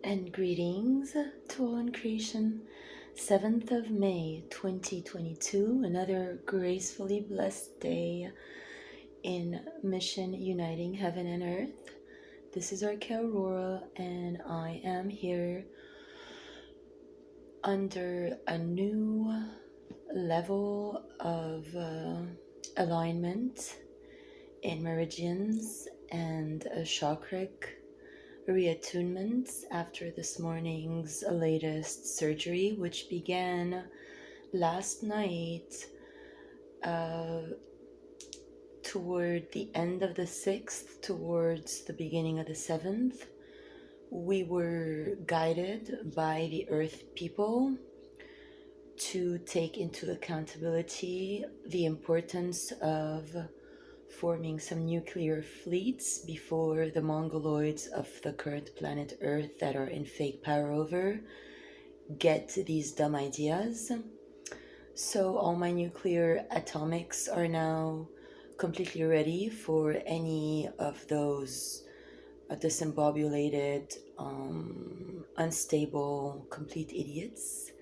And greetings to all in creation. 7th of May 2022, another gracefully blessed day in Mission Uniting Heaven and Earth. This is Arke Aurora, and I am here under a new level of alignment in meridians and a chakric reattunements after this morning's latest surgery, which began last night toward the end of the 6th, towards the beginning of the 7th. We were guided by the Earth people to take into accountability the importance of forming some nuclear fleets before the Mongoloids of the current planet Earth that are in fake power over get these dumb ideas. So all my nuclear atomics are now completely ready for any of those disembobulated, unstable, complete idiots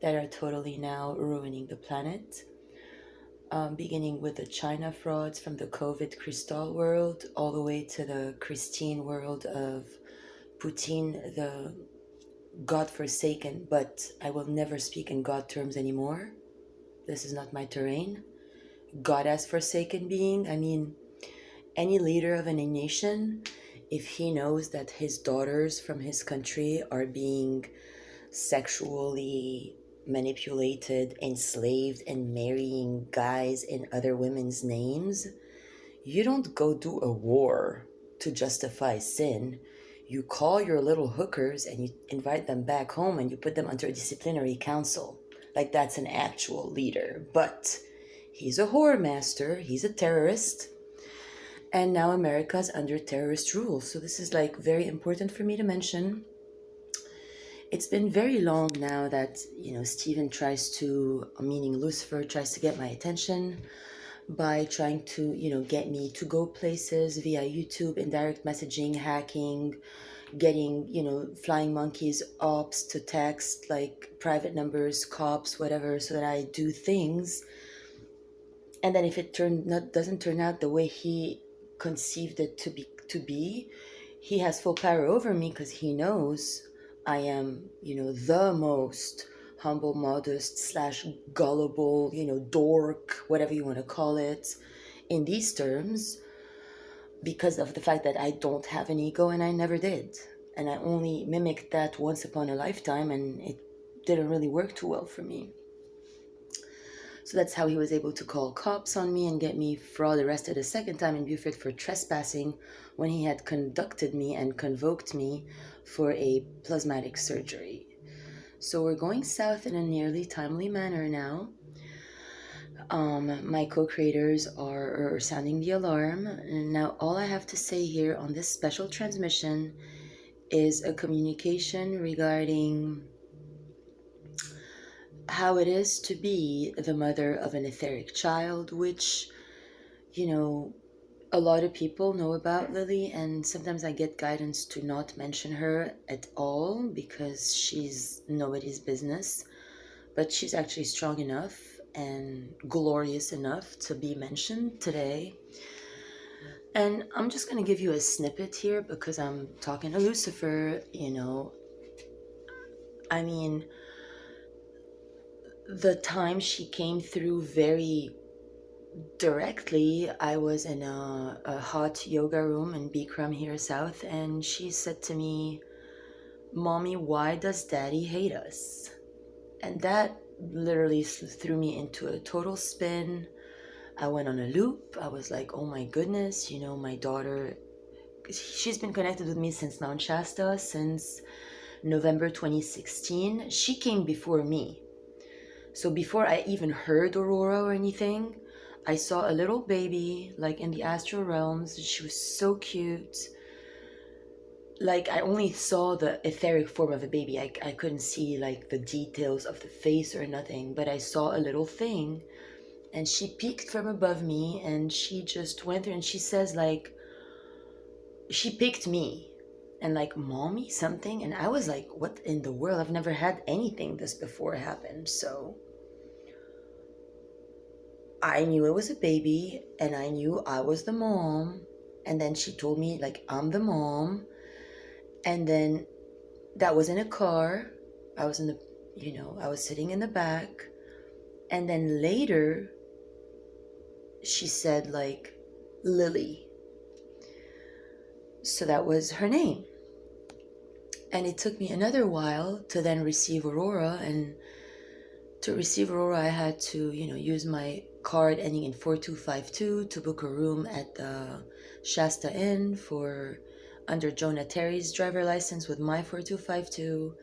that are totally now ruining the planet. Beginning with the China frauds from the COVID crystal world, all the way to the Christine world of Putin, the God-forsaken, but I will never speak in God terms anymore. This is not my terrain. God as forsaken being. I mean, any leader of any nation, if he knows that his daughters from his country are being sexually manipulated, enslaved, and marrying guys in other women's names, you don't go do a war to justify sin. You call your little hookers and you invite them back home and you put them under a disciplinary council. Like that's an actual leader. But he's a whore master, he's a terrorist, and now America's under terrorist rule. So this is like very important for me to mention. It's been very long now that, Stephen tries to, meaning Lucifer, tries to get my attention by trying to, get me to go places via YouTube, indirect messaging, hacking, getting, flying monkeys, ops to text, like private numbers, cops, whatever, so that I do things. And then if it doesn't turn out the way he conceived it to be, he has full power over me because he knows I am, the most humble, modest / gullible, dork, whatever you want to call it, in these terms, because of the fact that I don't have an ego and I never did. And I only mimicked that once upon a lifetime, and it didn't really work too well for me. So that's how he was able to call cops on me and get me fraud arrested a second time in Beaufort for trespassing when he had conducted me and convoked me for a plasmatic surgery. So we're going south in a nearly timely manner now. My co-creators are sounding the alarm. And now all I have to say here on this special transmission is a communication regarding how it is to be the mother of an etheric child, which, a lot of people know about Lily, and sometimes I get guidance to not mention her at all because she's nobody's business, but she's actually strong enough and glorious enough to be mentioned today. And I'm just going to give you a snippet here because I'm talking to Lucifer, I mean, the time she came through very directly, I was in a hot yoga room in Bikram here south, and she said to me, "Mommy, why does Daddy hate us?" And that literally threw me into a total spin. I went on a loop. I was like, oh my goodness, my daughter, she's been connected with me since Mount Shasta, since November 2016. She came before me. So before I even heard Aurora or anything, I saw a little baby, like in the astral realms. She was so cute. Like, I only saw the etheric form of a baby. I couldn't see, like, the details of the face or nothing. But I saw a little thing. And she peeked from above me. And she just went there. And she says, like, she picked me. and like, mommy something. And I was like, what in the world? I've never had anything this before happen. So I knew it was a baby, and I knew I was the mom. And then she told me, like, I'm the mom. And then that was in a car. I was in the, I was sitting in the back. And then later, she said, like, Lily. So that was her name. And it took me another while to then receive Aurora. And to receive Aurora, I had to, use my card ending in 4252 to book a room at the Shasta Inn for under Jonah Terry's driver license with my 4252.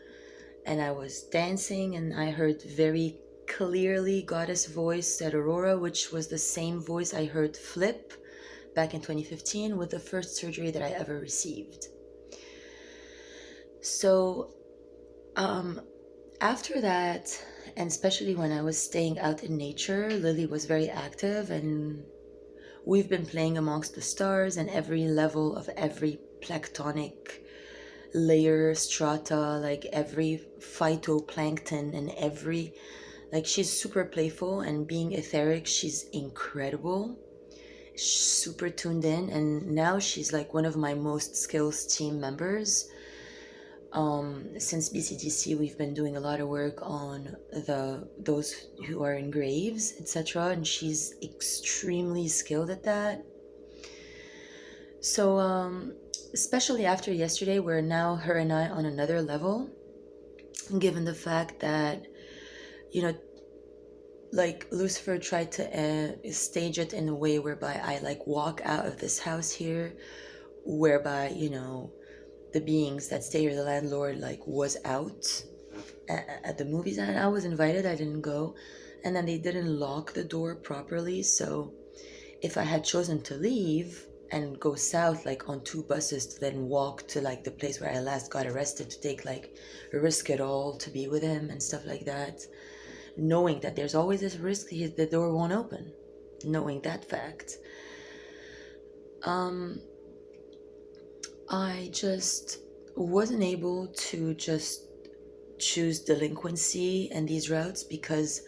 And I was dancing, and I heard very clearly Goddess voice at Aurora, which was the same voice I heard Flip back in 2015 with the first surgery that I ever received. So after that, and especially when I was staying out in nature, Lily was very active, and we've been playing amongst the stars and every level of every planktonic layer, strata, like every phytoplankton and every, like, she's super playful, and being etheric, she's incredible, super tuned in, and now she's like one of my most skills team members. Since BCDC, we've been doing a lot of work on those who are in graves, etc., and she's extremely skilled at that. So especially after yesterday, we're now, her and I, on another level, given the fact that, like, Lucifer tried to stage it in a way whereby I like walk out of this house here, whereby, the beings that stay here, the landlord, like, was out at the movies, and I was invited. I didn't go, and then they didn't lock the door properly. So if I had chosen to leave and go south, like on 2 buses, to then walk to like the place where I last got arrested, to take like a risk at all to be with him and stuff like that, knowing that there's always this risk the door won't open, knowing that fact, I just wasn't able to just choose delinquency and these routes, because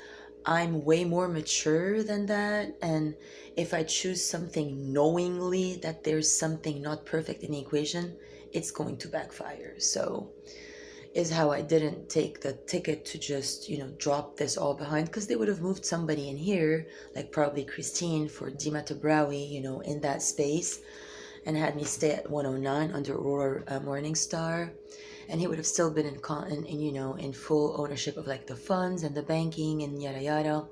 I'm way more mature than that. And if I choose something knowingly that there's something not perfect in the equation, it's going to backfire. So is how I didn't take the ticket to just, drop this all behind, because they would have moved somebody in here, like probably Christine, for Dima Tabrawi, in that space, and had me stay at 109 under Aurora Morningstar, and he would have still been in full ownership of like the funds and the banking and yada yada,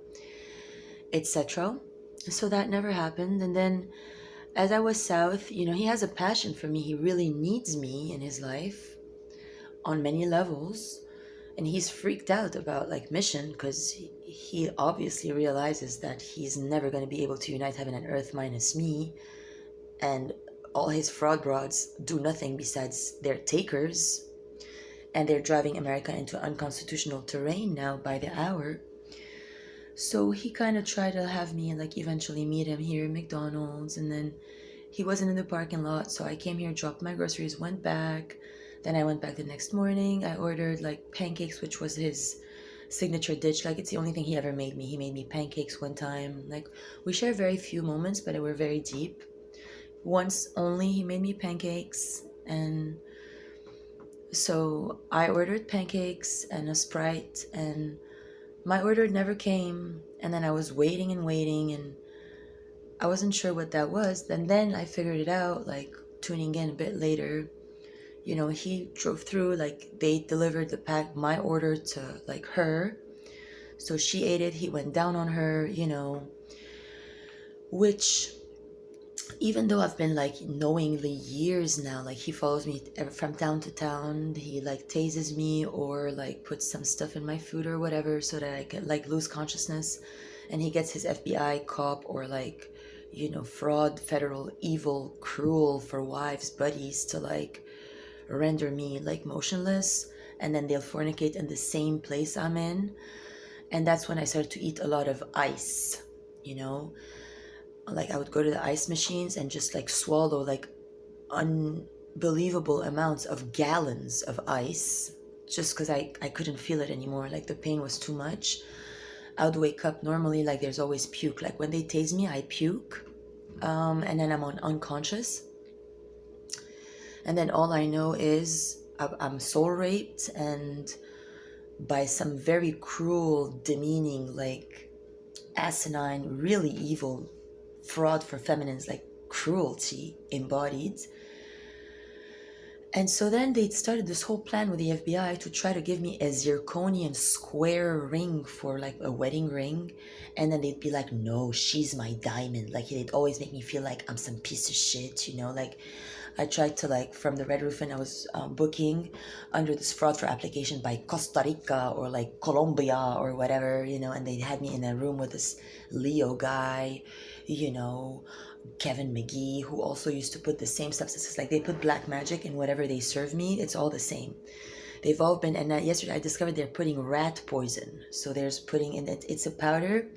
etc. So that never happened. And then as I was south, he has a passion for me. He really needs me in his life on many levels, and he's freaked out about like mission, because he obviously realizes that he's never going to be able to unite heaven and earth minus me, and all his fraud broads do nothing besides they're takers, and they're driving America into unconstitutional terrain now by the hour. So he kind of tried to have me like eventually meet him here at McDonald's, and then he wasn't in the parking lot, so I came here, dropped my groceries, went back. Then I went back the next morning. I ordered like pancakes, which was his signature dish. Like, it's the only thing he ever made me. He made me pancakes one time. Like, we share very few moments, but they were very deep. Once only he made me pancakes, and so I ordered pancakes and a Sprite, and my order never came. And then I was waiting and waiting, and I wasn't sure what that was. And then I figured it out, like tuning in a bit later. He drove through, like they delivered my order to like her. So she ate it, he went down on her, which, even though I've been like knowingly years now, like he follows me from town to town, he like tases me or like puts some stuff in my food or whatever so that I can like lose consciousness, and he gets his FBI cop or like, fraud, federal, evil, cruel for wives buddies to like render me like motionless, and then they'll fornicate in the same place I'm in. And that's when I started to eat a lot of ice, like I would go to the ice machines and just like swallow like unbelievable amounts of gallons of ice just because I couldn't feel it anymore. Like the pain was too much. I would wake up normally, like there's always puke. Like when they tase me, I puke. And then I'm unconscious. And then all I know is I'm soul raped and by some very cruel, demeaning, like asinine, really evil fraud for feminines, like cruelty embodied. And so then they started this whole plan with the FBI to try to give me a zirconian square ring for like a wedding ring. And then they'd be like, no, she's my diamond. Like they'd always make me feel like I'm some piece of shit, you know, like I tried to like from the Red Roof and I was booking under this fraud for application by Costa Rica or like Colombia or whatever, you know, and they had me in a room with this Leo guy, you know, Kevin McGee, who also used to put the same substances, like they put black magic in whatever they serve me. It's all the same. They've all been, and yesterday I discovered they're putting rat poison. So there's putting in it, it's a powder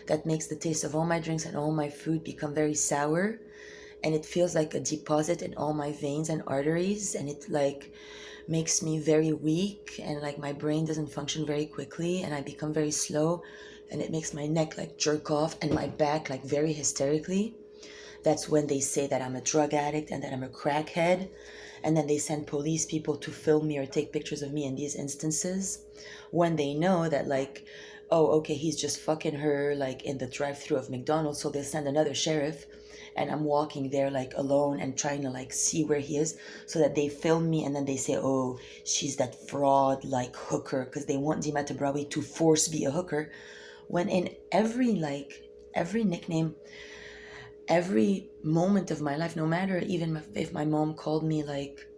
that makes the taste of all my drinks and all my food become very sour. And it feels like a deposit in all my veins and arteries. And it like makes me very weak and like my brain doesn't function very quickly and I become very slow. And it makes my neck like jerk off and my back like very hysterically. That's when they say that I'm a drug addict and that I'm a crackhead. And then they send police people to film me or take pictures of me in these instances. When they know that like, oh, okay, he's just fucking her like in the drive-thru of McDonald's. So they'll send another sheriff. And I'm walking there like alone and trying to like see where he is so that they film me and then they say, oh, she's that fraud like hooker because they want Dima Tabrawi to force be a hooker. When in every nickname, every moment of my life, no matter even if my mom called me like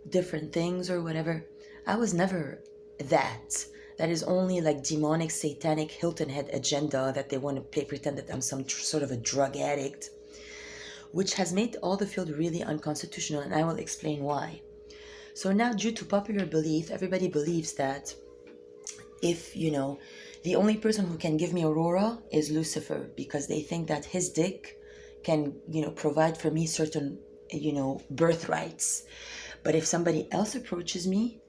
different things or whatever, I was never that. That is only like demonic, satanic Hilton Head agenda that they want to pretend that I'm some sort of a drug addict, which has made all the field really unconstitutional, and I will explain why. So now, due to popular belief, everybody believes that if, you know, the only person who can give me Aurora is Lucifer, because they think that his dick can, you know, provide for me certain, you know, birthrights. But if somebody else approaches me,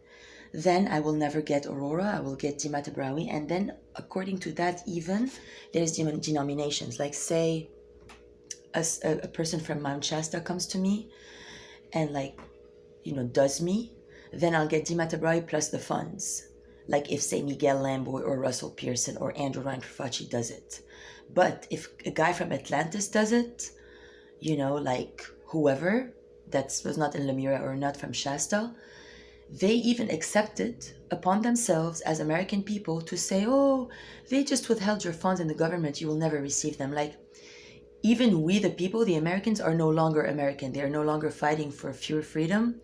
then I will never get Aurora, I will get Dima Tabrawi. And then according to that, even there's denominations. Like say a person from Mount Shasta comes to me and like, you know, does me, then I'll get Dima Tabrawi plus the funds. Like if say Miguel Lamboy or Russell Pearson or Andrew Ryan Profaci does it. But if a guy from Atlantis does it, you know, like whoever that was not in Lemira or not from Shasta, they even accepted upon themselves as American people to say, oh, they just withheld your funds in the government, you will never receive them. Like even we, the people, the Americans, are no longer American. They are no longer fighting for pure freedom,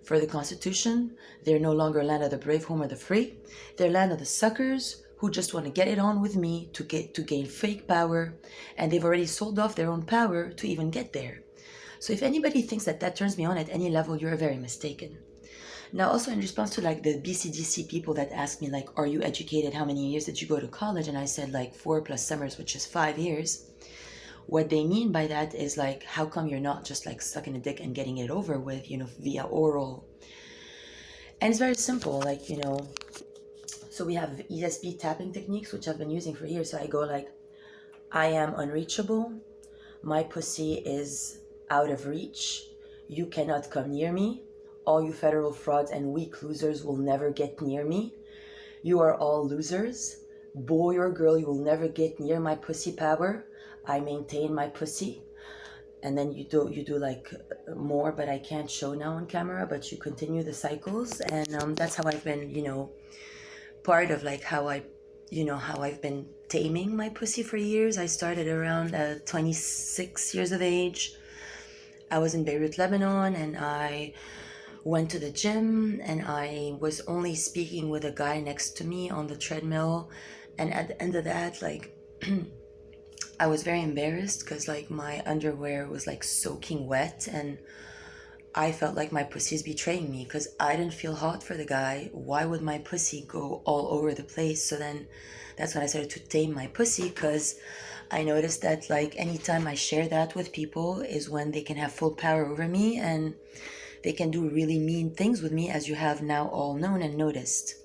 for the Constitution. They're no longer land of the brave, home of the free. They're land of the suckers who just want to get it on with me to gain fake power. And they've already sold off their own power to even get there. So if anybody thinks that that turns me on at any level, you're very mistaken. Now, also in response to like the BCDC people that asked me like, are you educated? How many years did you go to college? And I said like 4 plus summers, which is 5 years. What they mean by that is like, how come you're not just like sucking a dick and getting it over with, you know, via oral? And it's very simple, like, you know, so we have ESP tapping techniques, which I've been using for years. So I go like, I am unreachable. My pussy is out of reach. You cannot come near me. All you federal frauds and weak losers will never get near me. You are all losers. Boy or girl, you will never get near my pussy power. I maintain my pussy. And then you do like more, but I can't show now on camera, but you continue the cycles. And that's how I've been, you know, part of like how I've been taming my pussy for years. I started around 26 years of age. I was in Beirut, Lebanon, and I went to the gym, and I was only speaking with a guy next to me on the treadmill. And at the end of that, like, I was very embarrassed because like my underwear was like soaking wet, and I felt like my pussy's betraying me because I didn't feel hot for the guy. Why would my pussy go all over the place? So then that's when I started to tame my pussy, because I noticed that like anytime I share that with people is when they can have full power over me. And they can do really mean things with me, as you have now all known and noticed.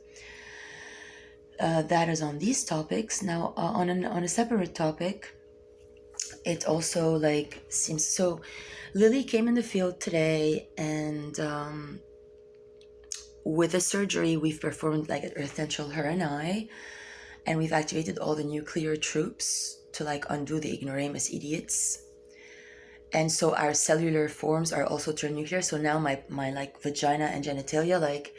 That is on these topics. Now, on a separate topic, it also like seems so. Lily came in the field today, and with the surgery we've performed like at Earthential, her and I, and we've activated all the nuclear troops to like undo the ignoramus idiots. And so our cellular forms are also turned nuclear. So now my like vagina and genitalia, like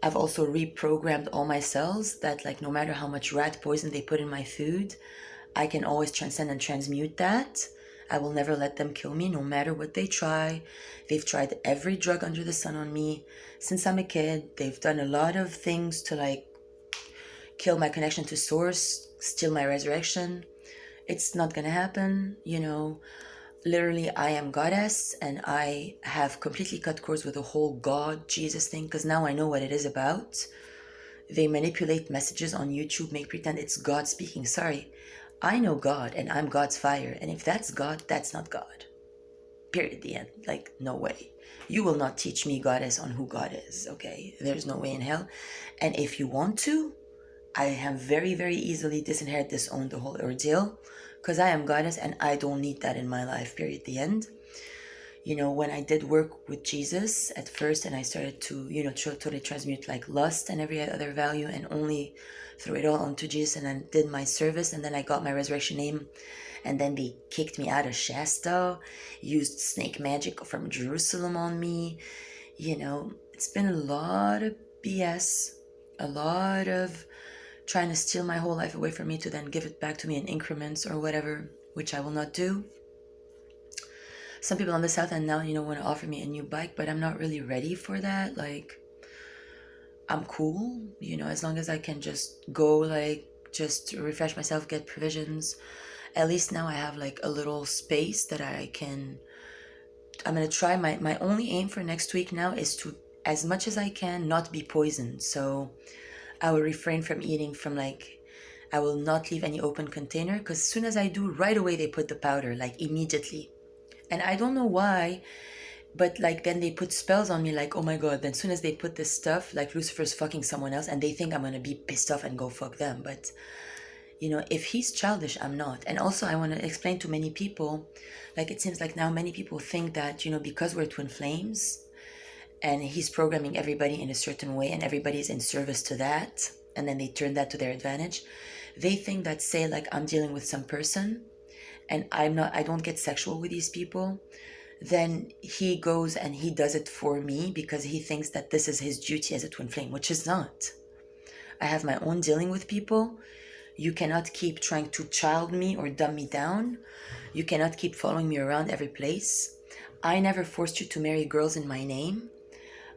I've also reprogrammed all my cells that like no matter how much rat poison they put in my food, I can always transcend and transmute that. I will never let them kill me no matter what they try. They've tried every drug under the sun on me since I'm a kid. They've done a lot of things to like kill my connection to source, steal my resurrection. It's not gonna happen, you know. Literally, I am goddess, and I have completely cut cords with the whole God, Jesus thing, because now I know what it is about. They manipulate messages on YouTube, make pretend it's God speaking. Sorry, I know God, and I'm God's fire, and if that's God, that's not God. Period, the end. Like, no way. You will not teach me, goddess, on who God is, okay? There's no way in hell. And if you want to, I have very, very easily disinherit, disown the whole ordeal, because I am goddess and I don't need that in my life, period, the end. You know, when I did work with Jesus at first and I started to, you know, totally transmute like lust and every other value and only throw it all onto Jesus, and then did my service, and then I got my resurrection name, and then they kicked me out of Shasta, used snake magic from Jerusalem on me. You know, it's been a lot of BS, a lot of trying to steal my whole life away from me to then give it back to me in increments or whatever, which I will not do. Some people on the south end now, you know, want to offer me a new bike, but I'm not really ready for that. Like, I'm cool, you know, as long as I can just go, like, just refresh myself, get provisions. At least now I have like a little space that I'm going to try. My only aim for next week now is to, as much as I can, not be poisoned. So I will refrain from eating from like, I will not leave any open container, because as soon as I do, right away they put the powder, like immediately. And I don't know why, but like then they put spells on me, like, oh my God, then as soon as they put this stuff, like Lucifer's fucking someone else, and they think I'm going to be pissed off and go fuck them. But, you know, if he's childish, I'm not. And also I want to explain to many people, like it seems like now many people think that, you know, because we're twin flames, and he's programming everybody in a certain way and everybody's in service to that, and then they turn that to their advantage. They think that, say like I'm dealing with some person and I don't get sexual with these people, then he goes and he does it for me because he thinks that this is his duty as a twin flame, which is not. I have my own dealing with people. You cannot keep trying to child me or dumb me down. You cannot keep following me around every place. I never forced you to marry girls in my name.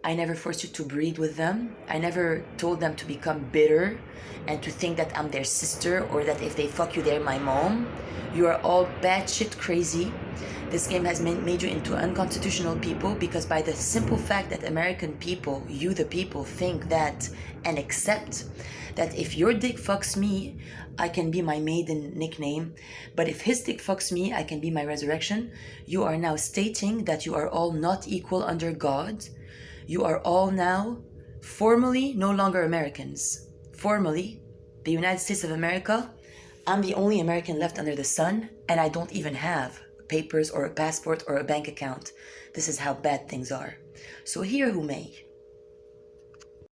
I never forced you to breed with them. I never told them to become bitter and to think that I'm their sister, or that if they fuck you, they're my mom. You are all batshit crazy. This game has made you into unconstitutional people, because by the simple fact that American people, you the people, think that and accept that if your dick fucks me, I can be my maiden nickname, but if his dick fucks me, I can be my resurrection. You are now stating that you are all not equal under God. You are all now formally no longer Americans. Formally, the United States of America, I'm the only American left under the sun, and I don't even have papers or a passport or a bank account. This is how bad things are. So hear who may.